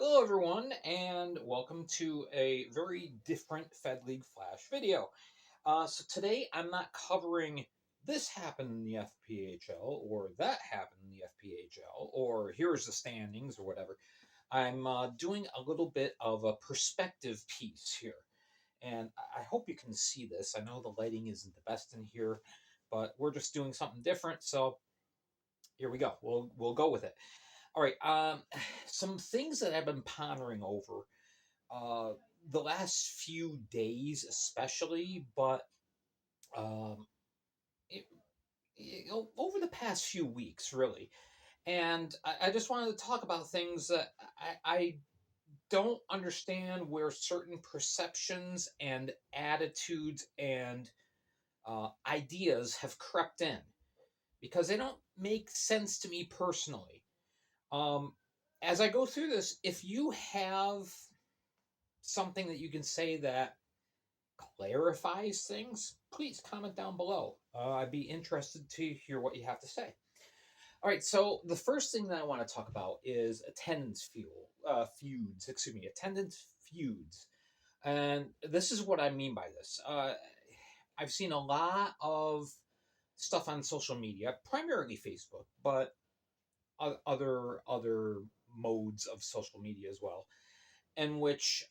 Hello, everyone, and welcome to a very different Fed League Flash video. So today I'm not covering this happened in the FPHL or that happened in the FPHL or here's the standings or whatever. I'm doing a little bit of a perspective piece here, and I hope you can see this. I know the lighting isn't the best in here, but we're just doing something different. So here we go. We'll go with it. All right. Some things that I've been pondering over uh, the last few days, especially, but um, it, over the past few weeks, really. And I just wanted to talk about things that I don't understand where certain perceptions and attitudes and ideas have crept in because they don't make sense to me personally. Um, as I go through this, if you have something that you can say that clarifies things, please comment down below. I'd be interested to hear what you have to say. All right, so the first thing that I want to talk about is attendance feuds. And this is what I mean by this. I've seen a lot of stuff on social media, primarily Facebook, but other modes of social media as well, in which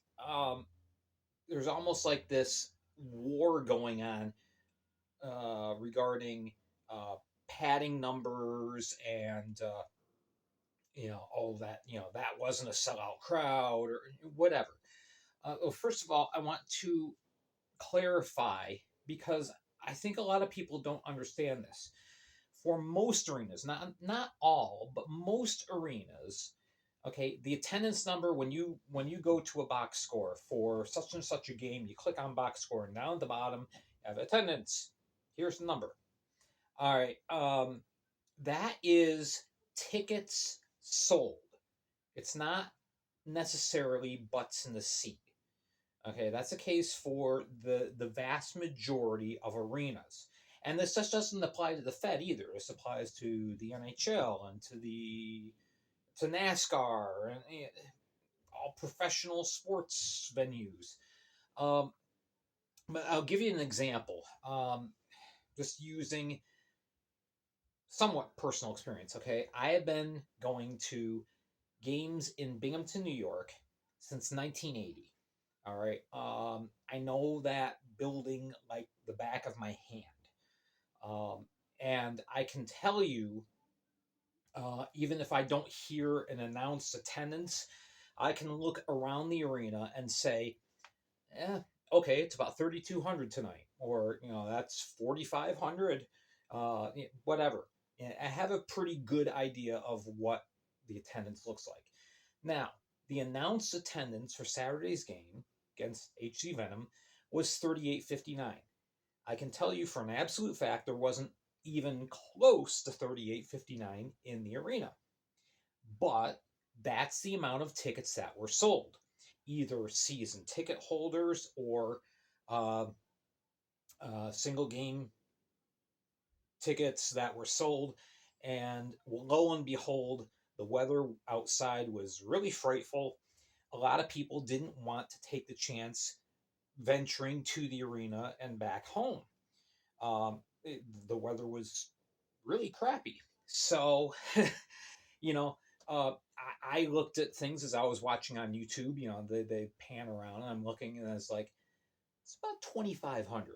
there's almost like this war going on regarding uh, padding numbers and all that. That wasn't a sellout crowd or whatever. Well, first of all, I want to clarify because I think a lot of people don't understand this. For most arenas, not all, but most arenas, okay, the attendance number when you go to a box score for such and such a game, you click on box score, and down at the bottom you have attendance. Here's the number. All right, that is tickets sold. It's not necessarily butts in the seat. Okay, that's the case for the vast majority of arenas. And this just doesn't apply to the Fed either. This applies to the NHL and to NASCAR and all professional sports venues. Um, but I'll give you an example. Just using somewhat personal experience. Okay, I have been going to games in Binghamton, New York, since 1980. All right. I know that building like the back of my hand. Um, and I can tell you, even if I don't hear an announced attendance, I can look around the arena and say, okay, it's about 3,200 tonight, or that's 4,500, whatever. And I have a pretty good idea of what the attendance looks like. Now, the announced attendance for Saturday's game against HC Venom was 3,859. I can tell you for an absolute fact there wasn't even close to 3,859 in the arena. But that's the amount of tickets that were sold, either season ticket holders or uh, single game tickets that were sold. And lo and behold, the weather outside was really frightful. A lot of people didn't want to take the chance venturing to the arena and back home. The weather was really crappy. So, you know, I looked at things as I was watching on YouTube. They pan around and I'm looking and it's like, it's about 2,500.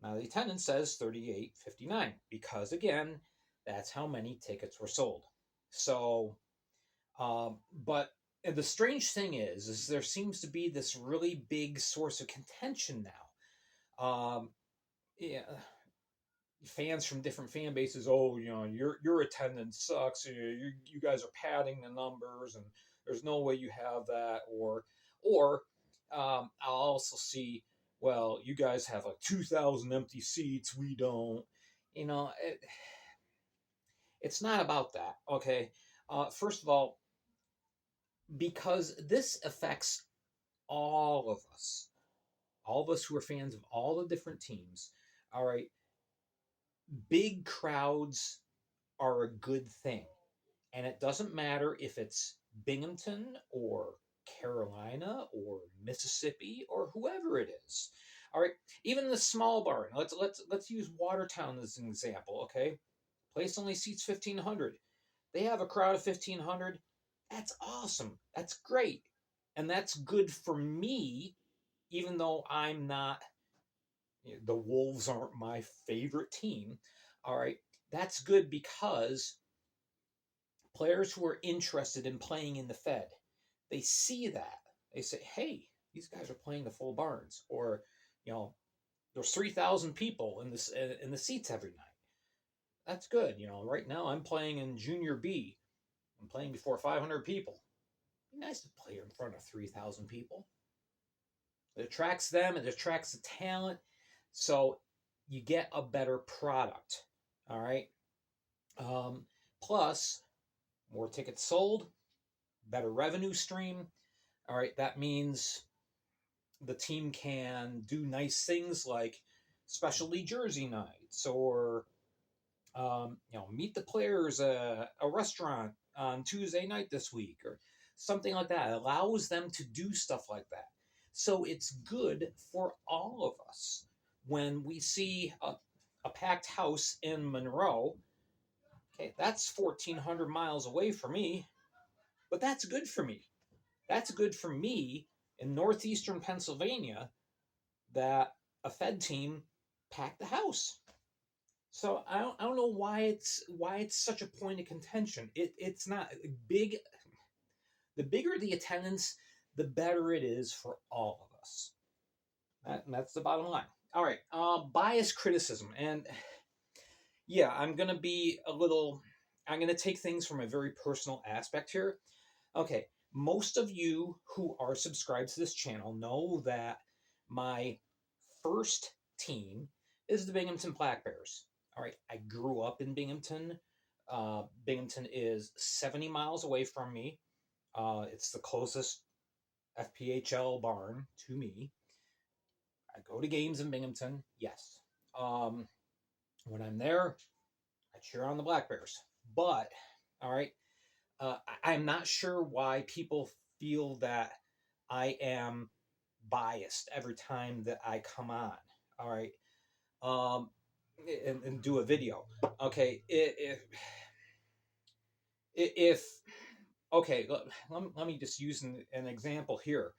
Now the attendance says 3,859 because, again, that's how many tickets were sold. So, but and the strange thing is there seems to be this really big source of contention now. Yeah, fans from different fan bases. Oh, your attendance sucks. You guys are padding the numbers, and there's no way you have that. Or I'll also see. Well, you guys have like 2,000 empty seats. We don't. You know, it's not about that. Okay. First of all, because this affects all of us who are fans of all the different teams. All right, big crowds are a good thing. And it doesn't matter if it's Binghamton or Carolina or Mississippi or whoever it is. All right, even the small barn. Let's use Watertown as an example. Okay, place only seats 1,500. They have a crowd of 1,500. That's awesome. That's great, and that's good for me. Even though I'm not, the Wolves aren't my favorite team. All right, that's good because players who are interested in playing in the Fed, they see that. They say, hey, these guys are playing the full barns. Or, you know, there's 3,000 people in the seats every night. That's good. Right now I'm playing in Junior B. I'm playing before 500 people. It'd be nice to play in front of 3,000 people. It attracts them, it attracts the talent. So you get a better product. All right. Plus, more tickets sold, better revenue stream. All right, that means the team can do nice things like specialty jersey nights, or meet the players at a restaurant on Tuesday night this week, or something like that. It allows them to do stuff like that. So it's good for all of us when we see a packed house in Monroe. Okay, that's 1,400 miles away from me, but that's good for me. That's good for me in northeastern Pennsylvania that a Fed team packed the house. So I don't know why it's such a point of contention. It's not big. The bigger the attendance, the better it is for all of us. That's the bottom line. All right, bias criticism, and yeah, I'm gonna be a little. I'm gonna take things from a very personal aspect here. Okay, most of you who are subscribed to this channel know that my first team is the Binghamton Black Bears. All right, I grew up in Binghamton. Binghamton is 70 miles away from me. It's the closest FPHL barn to me. I go to games in Binghamton, yes. Um, when I'm there, I cheer on the Black Bears. But, all right, I'm not sure why people feel that I am biased every time that I come on. All right. Um, and do a video. Okay. If okay, let me just use an example here,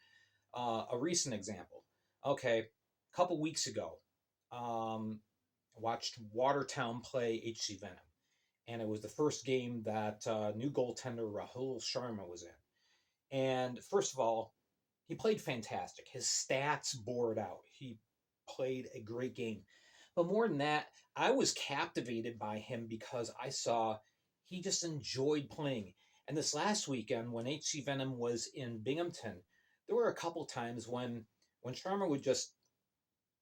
a recent example. Okay. A couple weeks ago, watched Watertown play HC Venom. And it was the first game that new goaltender Rahul Sharma was in. And first of all, he played fantastic. His stats bore it out. He played a great game. But more than that, I was captivated by him because I saw he just enjoyed playing. And this last weekend, when HC Venom was in Binghamton, there were a couple times when Sharma would just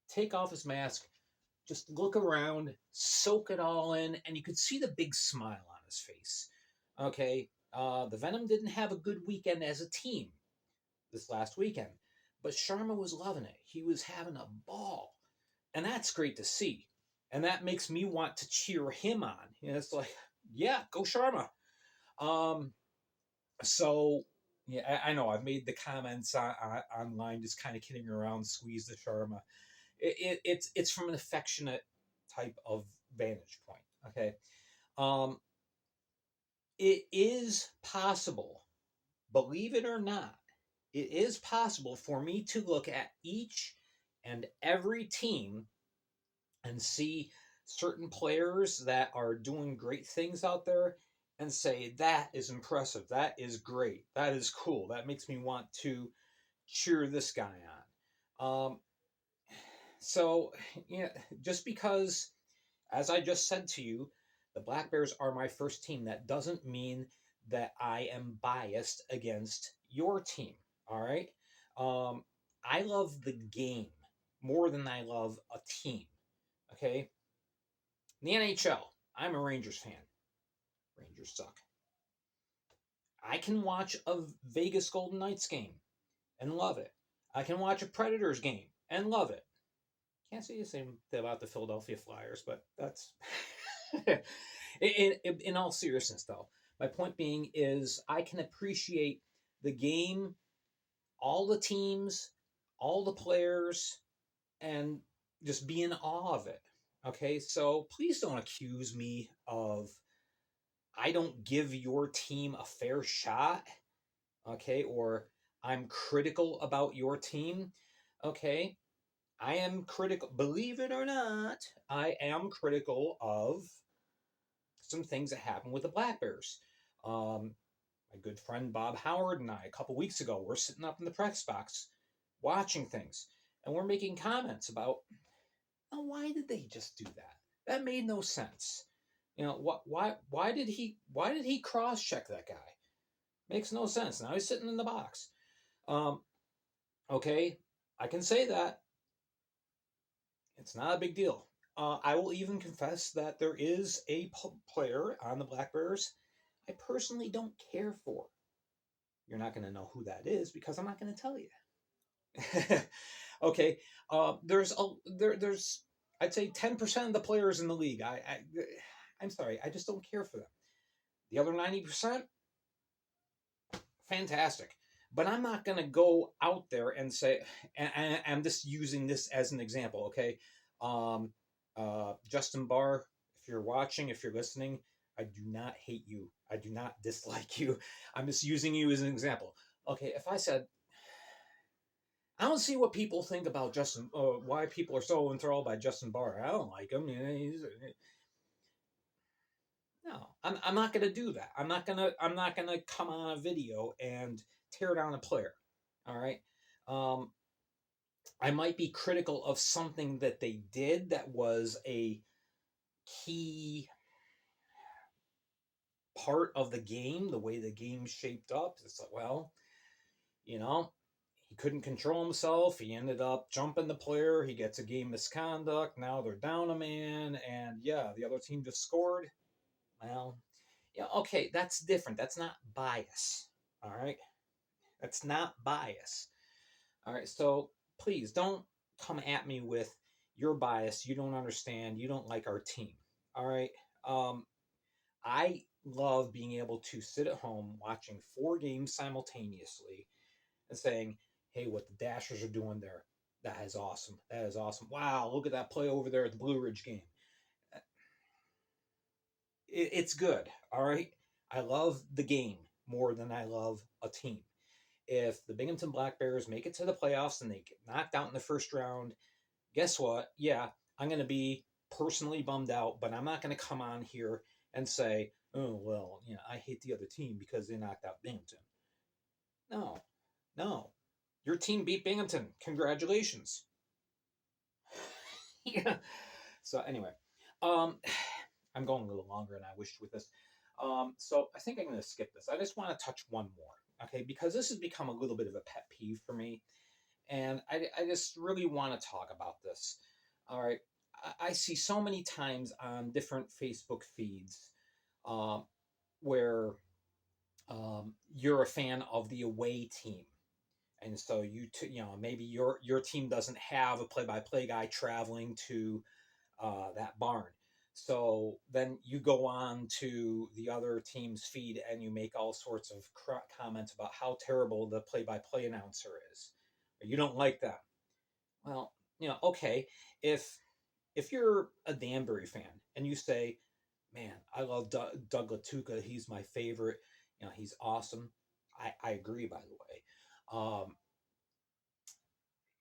take off his mask, just look around, soak it all in, and you could see the big smile on his face. Okay, the Venom didn't have a good weekend as a team this last weekend, but Sharma was loving it. He was having a ball, and that's great to see. And that makes me want to cheer him on. It's like, yeah, go Sharma. Um, so yeah, I know I've made the comments online, just kind of kidding around, squeeze the Sharma. It's from an affectionate type of vantage point. Okay, um, it is possible, believe it or not, it is possible for me to look at each and every team and see certain players that are doing great things out there and say, that is impressive, that is great, that is cool, that makes me want to cheer this guy on. So, yeah, just because, as I just said to you, the Black Bears are my first team, that doesn't mean that I am biased against your team. All right. I love the game more than I love a team. Okay. In the NHL, I'm a Rangers fan. Rangers suck. I can watch a Vegas Golden Knights game and love it. I can watch a Predators game and love it. Can't say the same about the Philadelphia Flyers, but that's in all seriousness, though. My point being is I can appreciate the game, all the teams, all the players, and just be in awe of it. Okay, so please don't accuse me of I don't give your team a fair shot. Okay, or I'm critical about your team. Okay, I am critical, believe it or not, I am critical of some things that happened with the Black Bears. Um, my good friend Bob Howard and I, a couple weeks ago, we're sitting up in the press box watching things, and we're making comments about, oh, why did they just do that? That made no sense. You know, why did he cross check that guy? Makes no sense. Now he's sitting in the box. Um, okay, I can say that. It's not a big deal. I will even confess that there is a player on the Black Bears I personally don't care for. You're not going to know who that is because I'm not going to tell you. Okay, there's I'd say 10% of the players in the league. I'm sorry, I just don't care for them. The other 90%, fantastic. But I'm not going to go out there and say, and I'm just using this as an example, okay? Um, Justin Barr, if you're watching, if you're listening, I do not hate you. I do not dislike you. I'm just using you as an example. Okay, if I said, I don't see what people think about Justin, why people are so enthralled by Justin Barr. I don't like him. You know, no, I'm not going to do that. I'm not gonna come on a video and tear down a player. All right. Um, I might be critical of something that they did that was a key part of the game, the way the game shaped up. It's like, well, you know, he couldn't control himself. He ended up jumping the player. He gets a game misconduct. Now they're down a man, and yeah, the other team just scored. Well, yeah, okay, that's different. That's not bias. All right, that's not bias. All right, so please don't come at me with your bias. You don't understand. You don't like our team. All right. Um, I love being able to sit at home watching 4 games simultaneously and saying, hey, what the Dashers are doing there, that is awesome. That is awesome. Wow, look at that play over there at the Blue Ridge game. It's good. All right. I love the game more than I love a team. If the Binghamton Black Bears make it to the playoffs and they get knocked out in the first round, guess what? Yeah, I'm going to be personally bummed out, but I'm not going to come on here and say, oh, well, you know, I hate the other team because they knocked out Binghamton. No, no. Your team beat Binghamton. Congratulations. Yeah. So, anyway, um, I'm going a little longer than I wished with this. So, I think I'm going to skip this. I just want to touch one more, okay? Because this has become a little bit of a pet peeve for me. And I just really want to talk about this. All right. I see so many times on different Facebook feeds um, where you're a fan of the away team. And so you know, maybe your team doesn't have a play-by-play guy traveling to that barn. So then you go on to the other team's feed and you make all sorts of comments about how terrible the play-by-play announcer is. You don't like them. Well, you know, okay, if you're a Danbury fan and you say, "Man, I love Doug Latuca. He's my favorite. You know, he's awesome." I agree, by the way. Um,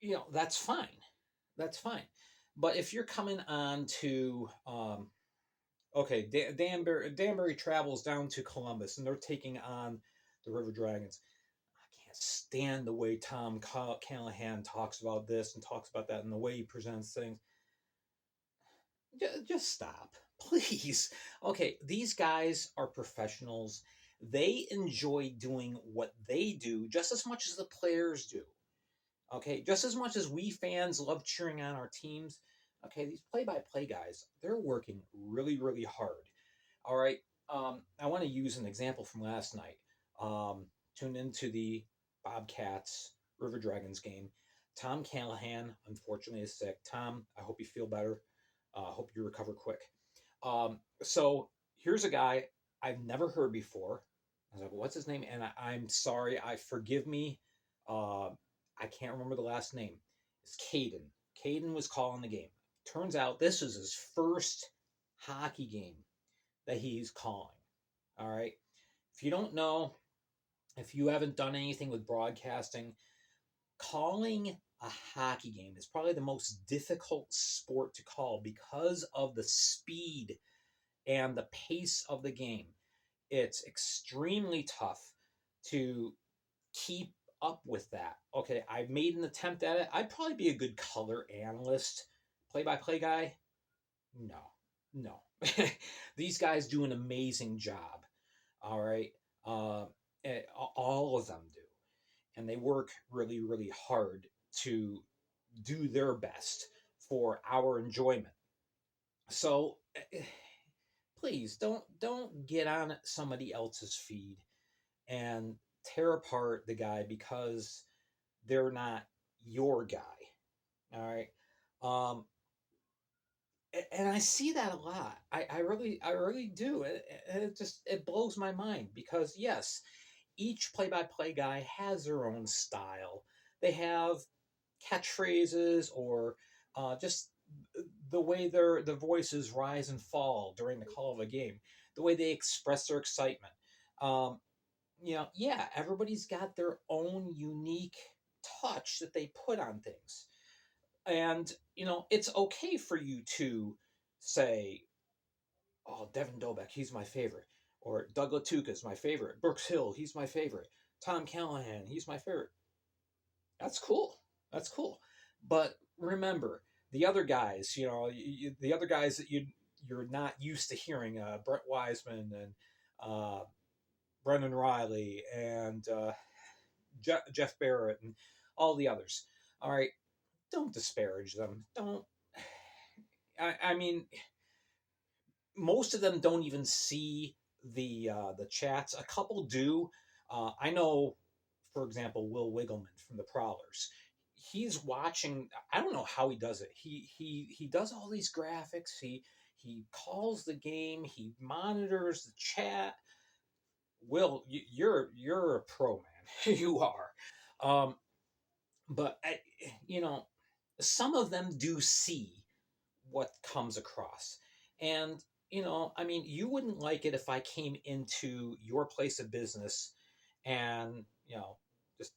you know, that's fine. That's fine. But if you're coming on to, okay, Danbury travels down to Columbus and they're taking on the River Dragons. I can't stand the way Tom Callahan talks about this and talks about that and the way he presents things. Just stop, please. Okay, these guys are professionals. They enjoy doing what they do just as much as the players do. Okay, just as much as we fans love cheering on our teams. Okay, these play-by-play guys, they're working really, really hard. All right, I want to use an example from last night. Tuned into the Bobcats River Dragons game. Tom Callahan, unfortunately, is sick. Tom, I hope you feel better. Hope you recover quick. So here's a guy. I've never heard before. I was like, what's his name? And I'm sorry, I forgive me. Uh, I can't remember the last name. It's Caden. Caden was calling the game. Turns out this was his first hockey game that he's calling. All right. If you don't know, if you haven't done anything with broadcasting, calling a hockey game is probably the most difficult sport to call because of the speed and the pace of the game. It's extremely tough to keep up with that. Okay, I made an attempt at it. I'd probably be a good color analyst, play by play guy. No, no. These guys do an amazing job. All right. Uh, all of them do. And they work really, really hard to do their best for our enjoyment. So please don't get on somebody else's feed and tear apart the guy because they're not your guy. All right. Um, and I see that a lot. I really do. It blows my mind because yes, each play-by-play guy has their own style. They have catchphrases or just the way their voices rise and fall during the call of a game, the way they express their excitement. Um, yeah, everybody's got their own unique touch that they put on things. And, it's okay for you to say, oh, Devin Dobek, he's my favorite. Or Doug Latuca is my favorite. Brooks Hill, he's my favorite. Tom Callahan, he's my favorite. That's cool. That's cool. But remember, the other guys, the other guys that you're not used to hearing, Brett Wiseman and uh, Brendan Riley and Jeff Barrett and all the others. All right, don't disparage them. Don't. I mean, most of them don't even see the chats. A couple do. I know, for example, Will Wiggleman from the Prowlers. He's watching. I don't know how he does it. He does all these graphics. He calls the game. He monitors the chat. Will, you're a pro, man. You are. Um, but you know, some of them do see what comes across, and I mean, you wouldn't like it if I came into your place of business and just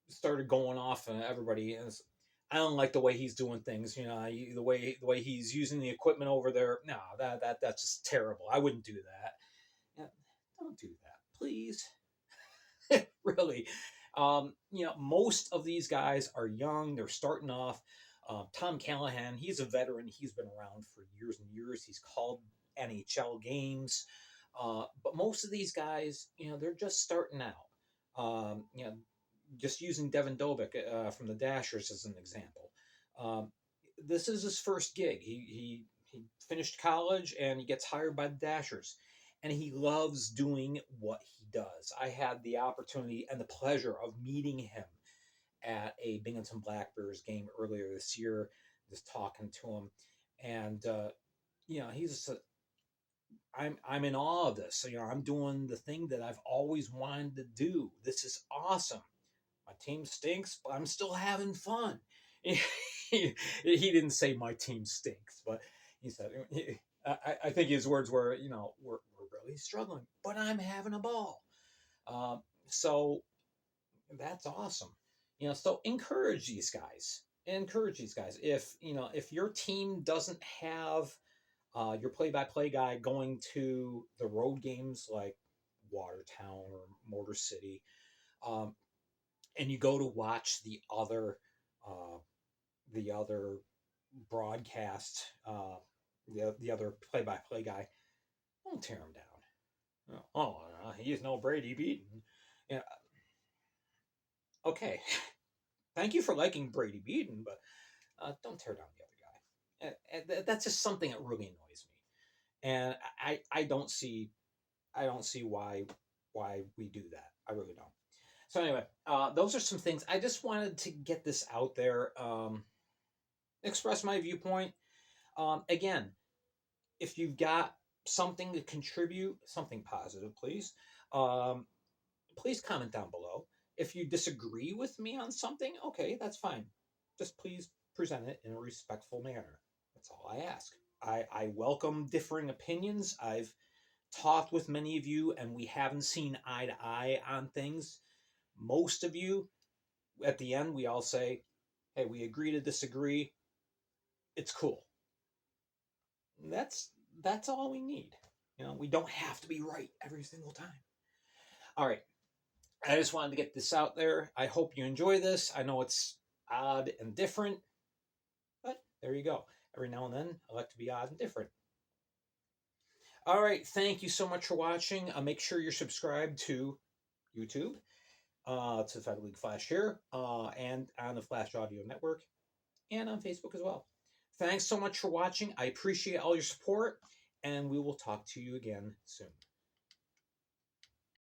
started going off and everybody is. I don't like the way he's doing things. The way he's using the equipment over there. No, that's just terrible. I wouldn't do that. Yeah, don't do that, please. Really. Most of these guys are young. They're starting off. Tom Callahan, he's a veteran. He's been around for years and years. He's called NHL games. But most of these guys, they're just starting out. Just using Devin Dobik from the Dashers as an example. Um, this is his first gig. He finished college and he gets hired by the Dashers, and he loves doing what he does. I had the opportunity and the pleasure of meeting him at a Binghamton Black Bears game earlier this year, just talking to him, and he's I'm in awe of this. So, I'm doing the thing that I've always wanted to do. This is awesome. My team stinks, but I'm still having fun. He didn't say my team stinks, but he said, I think his words were, we're really struggling, but I'm having a ball. So that's awesome. So encourage these guys. Encourage these guys. If your team doesn't have your play-by-play guy going to the road games like Watertown or Motor City, um, and you go to watch uh, the other broadcast, the other play-by-play guy, don't tear him down. Oh, he's no Brady Beaton. Yeah, okay. Thank you for liking Brady Beaton, but don't tear down the other guy. That's just something that really annoys me, and I don't see why we do that. I really don't. So anyway, those are some things. I just wanted to get this out there, express my viewpoint. Again, if you've got something to contribute, something positive, please, um, please comment down below. If you disagree with me on something, okay, that's fine. Just please present it in a respectful manner. That's all I ask. I welcome differing opinions. I've talked with many of you, and we haven't seen eye to eye on things. Most of you, at the end, we all say, hey, we agree to disagree. It's cool. That's that's all we need. We don't have to be right every single time. All right. I just wanted to get this out there. I hope you enjoy this. I know it's odd and different, but there you go. Every now and then, I like to be odd and different. All right. Thank you so much for watching. Make sure you're subscribed to YouTube, to Fed League Flash here, and on the Flash Audio Network, and on Facebook as well. Thanks so much for watching. I appreciate all your support, and we will talk to you again soon.